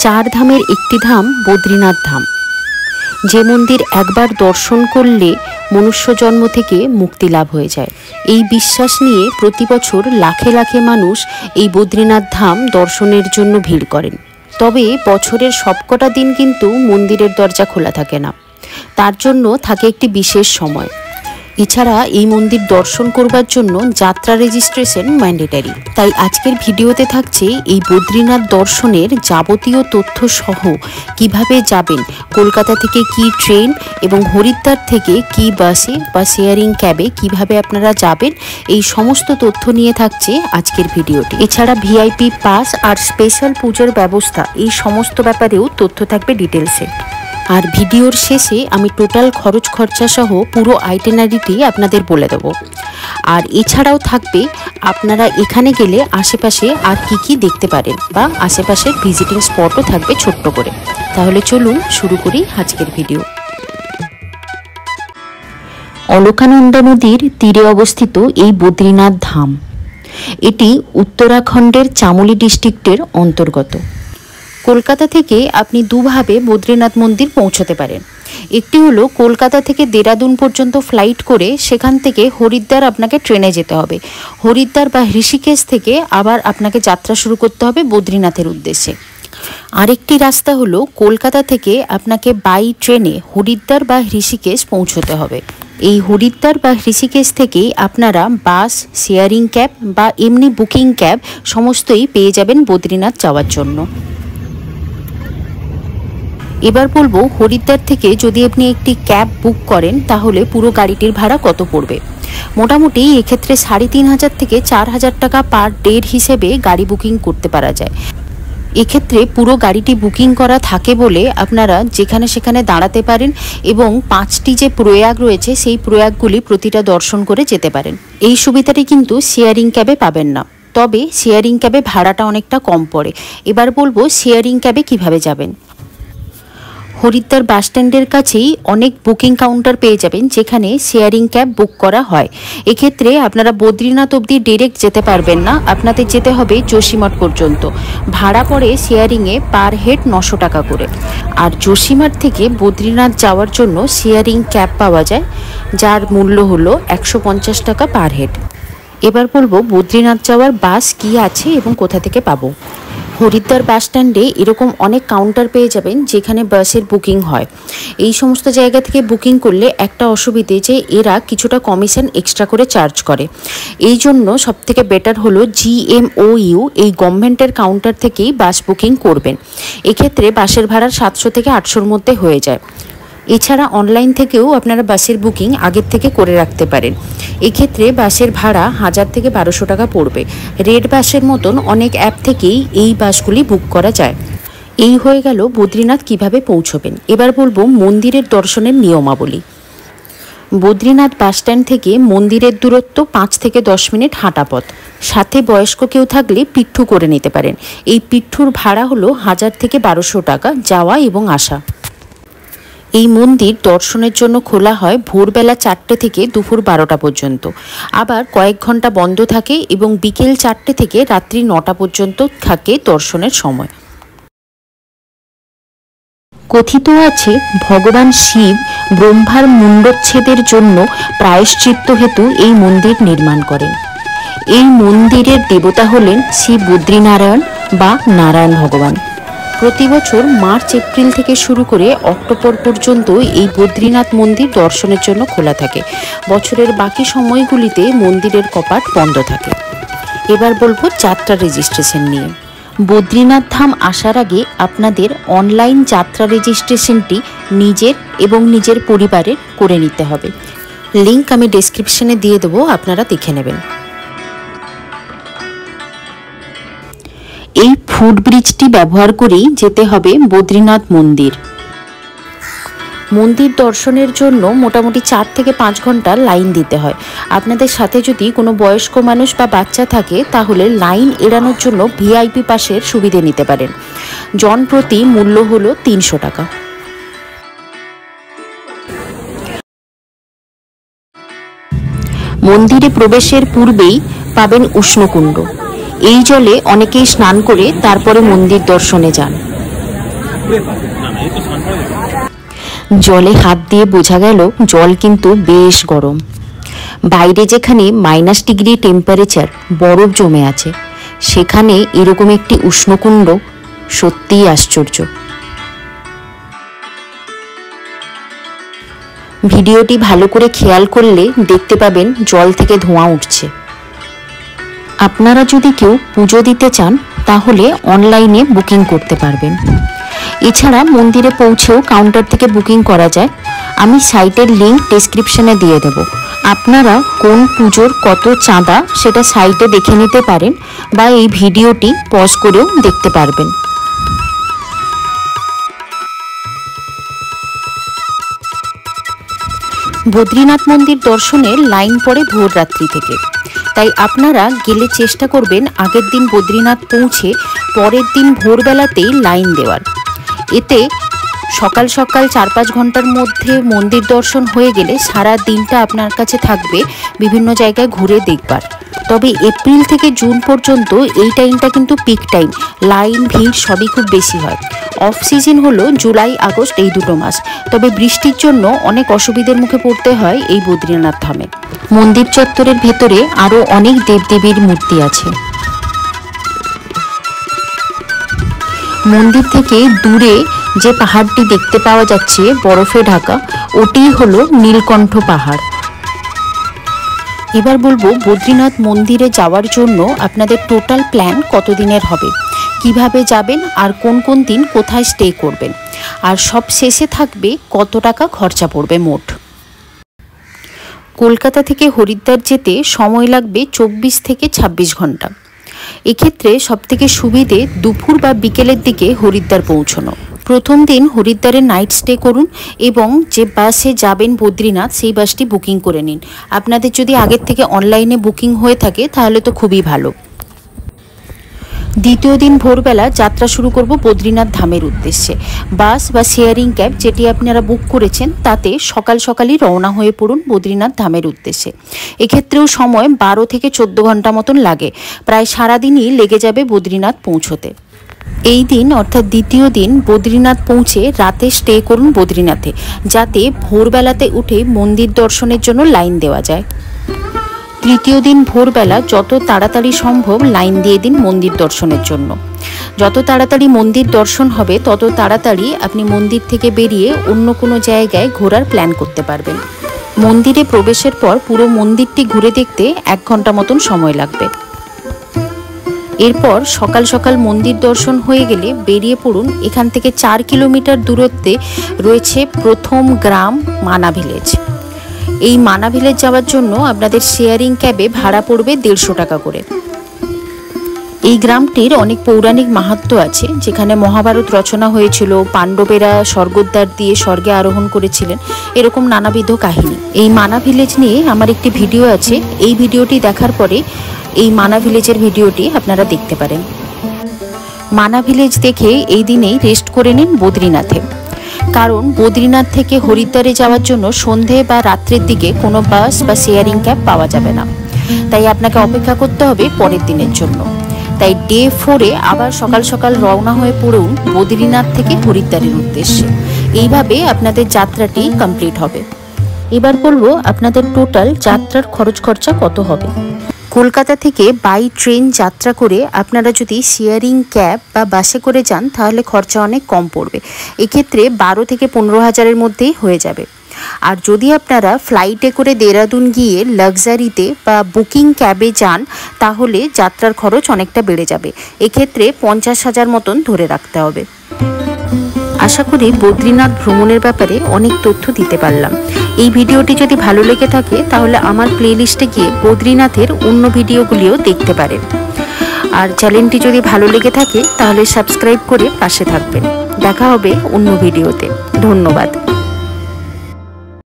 চার ধামের একটি ধাম বদ্রীনাথ ধাম, যে মন্দির একবার দর্শন করলে মনুষ্য জন্ম থেকে মুক্তি লাভ হয়ে যায়। এই বিশ্বাস নিয়ে প্রতি বছর লাখে লাখে মানুষ এই বদ্রীনাথ ধাম দর্শনের জন্য ভিড় করেন। তবে বছরের সবকটা দিন কিন্তু মন্দিরের দরজা খোলা থাকে না, তার জন্য থাকে একটি বিশেষ সময়। এছাড়া এই মন্দির দর্শন করবার জন্য যাত্রা রেজিস্ট্রেশন ম্যান্ডেটারি। তাই আজকের ভিডিওতে থাকছে এই বদ্রীনাথ দর্শনের যাবতীয় তথ্য সহ কিভাবে যাবেন, কলকাতা থেকে কি ট্রেন এবং হরিদ্বার থেকে কি বাসে বা শেয়ারিং ক্যাবে কিভাবে আপনারা যাবেন, এই সমস্ত তথ্য নিয়ে থাকছে আজকের ভিডিওটি। এছাড়া ভিআইপি পাস আর স্পেশাল পুজোর ব্যবস্থা, এই সমস্ত ব্যাপারেও তথ্য থাকবে ডিটেলসে। আর ভিডিওর শেষে আমি টোটাল খরচ খরচা সহ পুরো আইটেনারিটি আপনাদের বলে দেব। আর এছাড়াও থাকবে আপনারা এখানে গেলে আশেপাশে আর কি দেখতে পারেন বা আশেপাশের ভিজিটিং স্পটও থাকবে ছোট্ট করে। তাহলে চলুন শুরু করি আজকের ভিডিও। অলকানন্দা নদীর তীরে অবস্থিত এই বদ্রীনাথ ধাম, এটি উত্তরাখণ্ডের চামোলি ডিস্ট্রিক্টের অন্তর্গত। কলকাতা থেকে আপনি দুভাবে বদ্রীনাথ মন্দির পৌঁছতে পারেন। একটি হলো কলকাতা থেকে দেরাদুন পর্যন্ত ফ্লাইট করে, সেখান থেকে হরিদ্বার আপনাকে ট্রেনে যেতে হবে। হরিদ্বার বা ঋষিকেশ থেকে আবার আপনাকে যাত্রা শুরু করতে হবে বদ্রীনাথের উদ্দেশ্যে। আরেকটি রাস্তা হলো কলকাতা থেকে আপনাকে বাই ট্রেনে হরিদ্বার বা ঋষিকেশ পৌঁছতে হবে। এই হরিদ্বার বা ঋষিকেশ থেকেই আপনারা বাস, শেয়ারিং ক্যাব বা এমনি বুকিং ক্যাব সমস্তই পেয়ে যাবেন বদ্রীনাথ যাওয়ার জন্য। এবার বলবো হরিদ্বার থেকে যদি আপনি একটি ক্যাব বুক করেন তাহলে পুরো গাড়িটির ভাড়া কত পড়বে। মোটামুটি এক্ষেত্রে 3,500 থেকে 4,000 টাকা পার ডের হিসেবে গাড়ি বুকিং করতে পারা যায়। এক্ষেত্রে পুরো গাড়িটি বুকিং করা থাকে বলে আপনারা যেখানে সেখানে দাঁড়াতে পারেন এবং 5টি যে প্রয়াগ রয়েছে সেই প্রয়াগগুলি প্রতিটা দর্শন করে যেতে পারেন। এই সুবিধাটি কিন্তু শেয়ারিং ক্যাবে পাবেন না, তবে শেয়ারিং ক্যাবে ভাড়াটা অনেকটা কম পড়ে। এবার বলবো শেয়ারিং ক্যাবে কিভাবে যাবেন। হরিদ্বার বাস স্ট্যান্ডের কাছেই অনেক বুকিং কাউন্টার পেয়ে যাবেন যেখানে শেয়ারিং ক্যাব বুক করা হয়। এক্ষেত্রে আপনারা বদ্রীনাথ অবধি ডিরেক্ট যেতে পারবেন না, আপনাদের যেতে হবে যোশীমঠ পর্যন্ত। ভাড়া পড়ে শেয়ারিংয়ে পার হেড 900 টাকা করে। আর যোশীমঠ থেকে বদ্রীনাথ যাওয়ার জন্য শেয়ারিং ক্যাব পাওয়া যায়, যার মূল্য হলো 150 টাকা পার হেড। এবার বলবো বদ্রীনাথ যাওয়ার বাস কি আছে এবং কোথা থেকে পাবো। হরিদ্বার বাস স্ট্যান্ডে এরকম অনেক কাউন্টার পেয়ে যাবেন যেখানে বাসের বুকিং হয়। এই সমস্ত জায়গা থেকে বুকিং করলে একটা অসুবিধে যে এরা কিছুটা কমিশন এক্সট্রা করে চার্জ করে। এই জন্য সবথেকে বেটার হলো GMOU, এই গভর্নমেন্টের কাউন্টার থেকেই বাস বুকিং করবেন। এক্ষেত্রে বাসের ভাড়া 700 থেকে 800-র মধ্যে হয়ে যায়। এছাড়া অনলাইন থেকেও আপনারা বাসের বুকিং আগের থেকে করে রাখতে পারেন। এক্ষেত্রে বাসের ভাড়া 1000 থেকে 1200 টাকা পড়বে। রেড বাসের মতন অনেক অ্যাপ থেকেই এই বাসগুলি বুক করা যায়। এই হয়ে গেল বদ্রীনাথ কিভাবে পৌঁছবেন। এবার বলবো মন্দিরের দর্শনের নিয়মাবলী। বদ্রীনাথ বাস স্ট্যান্ড থেকে মন্দিরের দূরত্ব 5 থেকে 10 মিনিট হাঁটা পথ। সাথে বয়স্ক কেউ থাকলে পিঠু করে নিতে পারেন। এই পিঠুর ভাড়া হলো 1000 থেকে 1200 টাকা যাওয়া এবং আসা। এই মন্দির দর্শনের জন্য খোলা হয় ভোরবেলা 4টে থেকে দুপুর 12টা পর্যন্ত, আবার কয়েক ঘন্টা বন্ধ থাকে এবং বিকেল 4টে থেকে রাত্রি 9টা পর্যন্ত থাকে দর্শনের সময়। কথিত আছে ভগবান শিব ব্রহ্মার মুণ্ডচ্ছেদের জন্য প্রায়শ্চিত্ত হেতু এই মন্দির নির্মাণ করেন। এই মন্দিরের দেবতা হলেন শ্রী বদ্রীনারায়ণ বা নারায়ণ ভগবান। প্রতি বছর মার্চ এপ্রিল থেকে শুরু করে অক্টোবর পর্যন্ত এই বদ্রীনাথ মন্দির দর্শনের জন্য খোলা থাকে। বছরের বাকি সময়গুলিতে মন্দিরের কপাট বন্ধ থাকে। এবার বলবো যাত্রা রেজিস্ট্রেশন নিয়ে। বদ্রীনাথ ধাম আসার আগে আপনাদের অনলাইন যাত্রা রেজিস্ট্রেশনটি নিজের এবং নিজের পরিবারের করে নিতে হবে। লিঙ্ক আমি ডেসক্রিপশনে দিয়ে দেবো, আপনারা দেখে নেবেন। এই ফুটব্রিজটি ব্যবহার করেই যেতে হবে বদ্রীনাথ মন্দির। মন্দির দর্শনের জন্য মোটামুটি 4 থেকে 5 ঘন্টা লাইন দিতে হয়। আপনাদের সাথে যদি কোনো বয়স্ক মানুষ বা বাচ্চা থাকে তাহলে লাইন এড়ানোর জন্য ভিআইপি পাসের সুবিধে নিতে পারেন। জন প্রতি মূল্য হলো 300 টাকা। মন্দিরে প্রবেশের পূর্বেই পাবেন উষ্ণকুণ্ড। এই জলে অনেকেই স্নান করে তারপরে মন্দির দর্শনে যান। জলে হাত দিয়ে বোঝা গেল জল কিন্তু বেশ গরম। বাইরে যেখানে -ডিগ্রি টেম্পারেচার, বরফ জমে আছে, সেখানে এরকম একটি উষ্ণকুণ্ড সত্যিই আশ্চর্য। ভিডিওটি ভালো করে খেয়াল করলে দেখতে পাবেন জল থেকে ধোঁয়া উঠছে। আপনারা যদি কেউ পুজো দিতে চান তাহলে অনলাইনে বুকিং করতে পারবেন। এছাড়া মন্দিরে পৌঁছেও কাউন্টার থেকে বুকিং করা যায়। আমি সাইটের লিঙ্ক ডেসক্রিপশনে দিয়ে দেব। আপনারা কোন পুজোর কত চাঁদা সেটা সাইটে দেখে নিতে পারেন বা এই ভিডিওটি পজ করেও দেখতে পারবেন। বদ্রীনাথ মন্দির দর্শনের লাইন পড়ে ভোর রাত্রি থেকে, তাই আপনারা গেলে চেষ্টা করবেন আগের দিন বদ্রীনাথ পৌঁছে পরের দিন ভোরবেলাতেই লাইন দেওয়ার। এতে সকাল সকাল 4-5 ঘন্টার মধ্যে মন্দির দর্শন হয়ে গেলে সারা দিনটা আপনার কাছে থাকবে বিভিন্ন জায়গায় ঘুরে দেখবার। তবে এপ্রিল থেকে জুন পর্যন্ত এই টাইমটা কিন্তু পিক টাইম, লাইন ভিড় সবই খুব বেশি হয়। অফ সিজন হলো জুলাই আগস্ট, এই দুটো মাস। তবে বৃষ্টির জন্য অনেক অসুবিধার মুখে পড়তে হয় এই বদ্রীনাথ ধামে। মন্দির চত্বরের ভেতরে আরও অনেক দেবদেবীর মূর্তি আছে। মন্দির থেকে দূরে যে পাহাড়টি দেখতে পাওয়া যাচ্ছে বরফে ঢাকা, ওটিই হলো নীলকণ্ঠ পাহাড়। এবার বলবো বদ্রীনাথ মন্দিরে যাওয়ার জন্য আপনাদের টোটাল প্ল্যান কতদিনের হবে, কিভাবে যাবেন আর কোন কোন দিন কোথায় স্টে করবেন, আর সব শেষে থাকবে কত টাকা খরচা পড়বে মোট। কলকাতা থেকে হরিদ্বার যেতে সময় লাগবে 24 থেকে 26 ঘন্টা। এক্ষেত্রে সবথেকে সুবিধে দুপুর বা বিকেলের দিকে হরিদ্বার পৌঁছানো। প্রথম দিন হরিদ্বারে নাইট স্টে করুন এবং যে বাসে যাবেন বদ্রীনাথ সেই বাসটি বুকিং করে নিন। আপনাদের যদি আগের থেকে অনলাইনে বুকিং হয়ে থাকে তাহলে তো খুবই ভালো। দ্বিতীয় দিন ভোরবেলা যাত্রা শুরু করব বদ্রীনাথ ধামের উদ্দেশ্যে। বাস বা শেয়ারিং ক্যাব যেটি আপনারা বুক করেছেন তাতে সকাল সকালই রওনা হয়ে পড়ুন বদ্রীনাথ ধামের উদ্দেশ্যে। এক্ষেত্রেও সময় 12 থেকে 14 ঘন্টা মতন লাগে, প্রায় সারাদিনই লেগে যাবে বদ্রীনাথ পৌঁছতে। এই দিন অর্থাৎ দ্বিতীয় দিন বদ্রীনাথ পৌঁছে রাতে স্টে করুন বদ্রীনাথে, যাতে ভোরবেলাতে উঠে মন্দির দর্শনের জন্য লাইন দেওয়া যায়। তৃতীয় দিন ভোরবেলা যত তাড়াতাড়ি সম্ভব লাইন দিয়ে দিন মন্দির দর্শনের জন্য। যত তাড়াতাড়ি মন্দির দর্শন হবে তত তাড়াতাড়ি আপনি মন্দির থেকে বেরিয়ে অন্য কোনো জায়গায় ঘোরার প্ল্যান করতে পারবেন। মন্দিরে প্রবেশের পর পুরো মন্দিরটি ঘুরে দেখতে 1 ঘন্টা মতন সময় লাগবে। এরপর সকাল সকাল মন্দির দর্শন হয়ে গেলে বেরিয়ে পড়ুন। এখান থেকে 4 কিলোমিটার দূরত্বে রয়েছে প্রথম গ্রাম মানা ভিলেজ। এই মানা ভিলেজ যাওয়ার জন্য আপনাদের শেয়ারিং ক্যাবে ভাড়া পড়বে 150 টাকা করে। এই গ্রামটির অনেক পৌরাণিক মাহাত্ম্য আছে, যেখানে মহাভারত রচনা হয়েছিল, পাণ্ডবেরা স্বর্গদ্বার দিয়ে স্বর্গে আরোহণ করেছিলেন, এরকম নানাবিধ কাহিনী। এই মানা ভিলেজ নিয়ে আমার একটি ভিডিও আছে, এই ভিডিওটি দেখার পরে এই মানা ভিলেজের ভিডিওটি আপনারা দেখতে পারেন। মানা ভিলেজ দেখে এই দিনেই রেস্ট করে নিন বদ্রীনাথে, কারণ বদ্রীনাথ থেকে হরিদ্বারে যাওয়ার জন্য সন্ধে বা রাত্রের দিকে কোনো বাস বা শেয়ারিং ক্যাব পাওয়া যাবে না, তাই আপনাকে অপেক্ষা করতে হবে পরের দিনের জন্য। তাই ডে 4-এ আবার সকাল সকাল রওনা হয়ে পড়ুন বদ্রীনাথ থেকে হরিদ্বারের উদ্দেশ্যে। এইভাবে আপনাদের যাত্রাটি কমপ্লিট হবে। এবার বলবো আপনাদের টোটাল যাত্রার খরচ খরচা কত হবে। কলকাতা থেকে বাই ট্রেন যাত্রা করে আপনারা যদি শেয়ারিং ক্যাব বা বাসে করে যান তাহলে খরচা অনেক কম পড়বে। এক্ষেত্রে 12 থেকে 15 হাজারের মধ্যেই হয়ে যাবে। আর যদি আপনারা ফ্লাইটে করে দেরাদুন গিয়ে লাক্সারিতে বা বুকিং ক্যাবে যান তাহলে যাত্রার খরচ অনেকটা বেড়ে যাবে। এক্ষেত্রে 50,000 মতন ধরে রাখতে হবে। আশা করি বদ্রীনাথ ভ্রমণের ব্যাপারে অনেক তথ্য দিতে পারলাম। এই ভিডিওটি যদি ভালো লেগে থাকে তাহলে আমার প্লেলিস্টে গিয়ে বদ্রীনাথের অন্য ভিডিওগুলিও দেখতে পারেন। আর চ্যানেলটি যদি ভালো লেগে থাকে তাহলে সাবস্ক্রাইব করে পাশে থাকবেন। দেখা হবে অন্য ভিডিওতে। ধন্যবাদ।